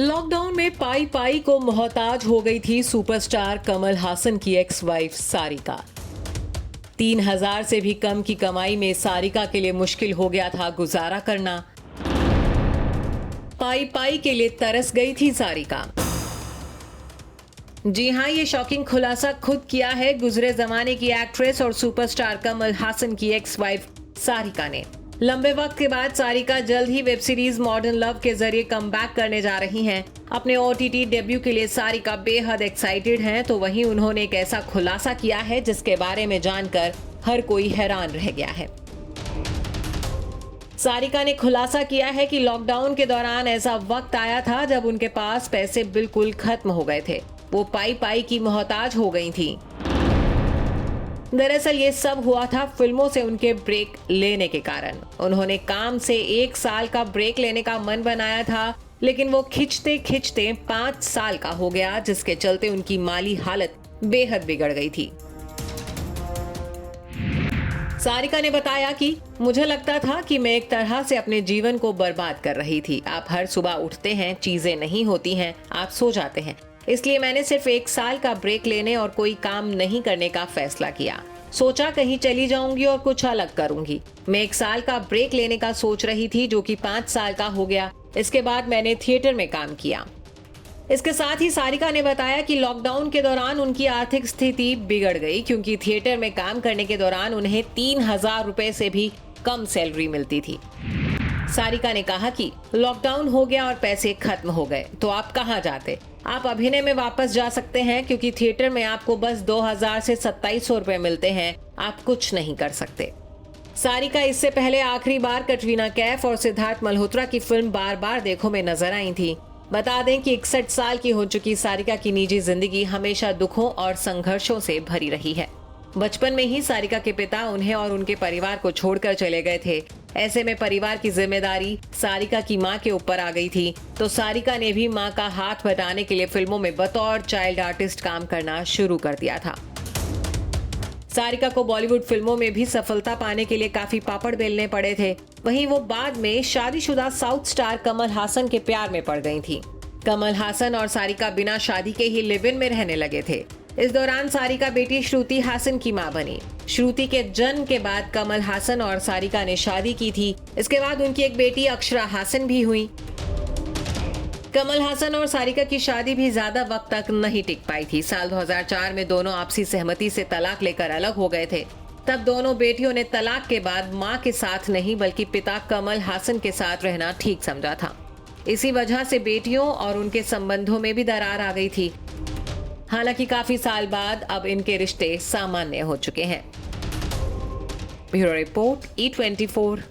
Lockdown में पाई पाई को मोहताज हो गई थी सुपरस्टार कमल हासन की एक्स वाइफ सारिका। 3,000 से भी कम की कमाई में सारिका के लिए मुश्किल हो गया था गुजारा करना। पाई पाई के लिए तरस गई थी सारिका। जी हां, ये शॉकिंग खुलासा खुद किया है गुजरे जमाने की एक्ट्रेस और सुपरस्टार कमल हासन की एक्स वाइफ सारिका ने। लंबे वक्त के बाद सारिका जल्द ही वेब सीरीज मॉडर्न लव के जरिए कमबैक करने जा रही हैं। अपने OTT डेब्यू के लिए सारिका बेहद एक्साइटेड हैं, तो वहीं उन्होंने एक ऐसा खुलासा किया है जिसके बारे में जानकर हर कोई हैरान रह गया है। सारिका ने खुलासा किया है कि लॉकडाउन के दौरान ऐसा वक्त आया था जब उनके पास पैसे बिल्कुल खत्म हो गए थे। वो पाई पाई की मोहताज हो गई थी। दरअसल ये सब हुआ था फिल्मों से उनके ब्रेक लेने के कारण। उन्होंने काम से 1 साल का ब्रेक लेने का मन बनाया था, लेकिन वो खिंचते खिंचते 5 साल का हो गया, जिसके चलते उनकी माली हालत बेहद बिगड़ गई थी। सारिका ने बताया कि मुझे लगता था कि मैं एक तरह से अपने जीवन को बर्बाद कर रही थी। आप हर सुबह उठते हैं, चीजें नहीं होती हैं, आप सो जाते हैं। इसलिए मैंने सिर्फ 1 साल का ब्रेक लेने और कोई काम नहीं करने का फैसला किया। सोचा कहीं चली जाऊंगी और कुछ अलग करूंगी। मैं 1 साल का ब्रेक लेने का सोच रही थी, जो कि 5 साल का हो गया। इसके बाद मैंने थिएटर में काम किया। इसके साथ ही सारिका ने बताया कि लॉकडाउन के दौरान उनकी आर्थिक स्थिति बिगड़ गई, क्योंकि थिएटर में काम करने के दौरान उन्हें 3,000 रुपए से भी कम सैलरी मिलती थी। सारिका ने कहा कि लॉकडाउन हो गया और पैसे खत्म हो गए, तो आप कहाँ जाते? आप अभिनय में वापस जा सकते हैं, क्योंकि थिएटर में आपको बस 2,000 से 2,700 रुपए मिलते हैं। आप कुछ नहीं कर सकते। सारिका इससे पहले आखिरी बार कटरीना कैफ और सिद्धार्थ मल्होत्रा की फिल्म बार बार देखो में नजर आई थी। बता दें कि 61 साल की हो चुकी सारिका की निजी जिंदगी हमेशा दुखों और संघर्षों से भरी रही है। बचपन में ही सारिका के पिता उन्हें और उनके परिवार को छोड़कर चले गए थे। ऐसे में परिवार की जिम्मेदारी सारिका की मां के ऊपर आ गई थी, तो सारिका ने भी मां का हाथ बटाने के लिए फिल्मों में बतौर चाइल्ड आर्टिस्ट काम करना शुरू कर दिया था। सारिका को बॉलीवुड फिल्मों में भी सफलता पाने के लिए काफी पापड़ बेलने पड़े थे। वहीं वो बाद में शादीशुदा साउथ स्टार कमल हासन के प्यार में पड़ गई थी। कमल हासन और सारिका बिना शादी के ही लिव इन में रहने लगे थे। इस दौरान सारिका बेटी श्रुति हासन की मां बनी। श्रुति के जन्म के बाद कमल हासन और सारिका ने शादी की थी। इसके बाद उनकी एक बेटी अक्षरा हासन भी हुई। कमल हासन और सारिका की शादी भी ज्यादा वक्त तक नहीं टिक पाई थी। साल 2004 में दोनों आपसी सहमति से तलाक लेकर अलग हो गए थे। तब दोनों बेटियों ने तलाक के बाद मां के साथ नहीं, बल्कि पिता कमल हासन के साथ रहना ठीक समझा था। इसी वजह से बेटियों और उनके संबंधों में भी दरार आ गई थी। हालांकि काफी साल बाद अब इनके रिश्ते सामान्य हो चुके हैं। Bureau report E24।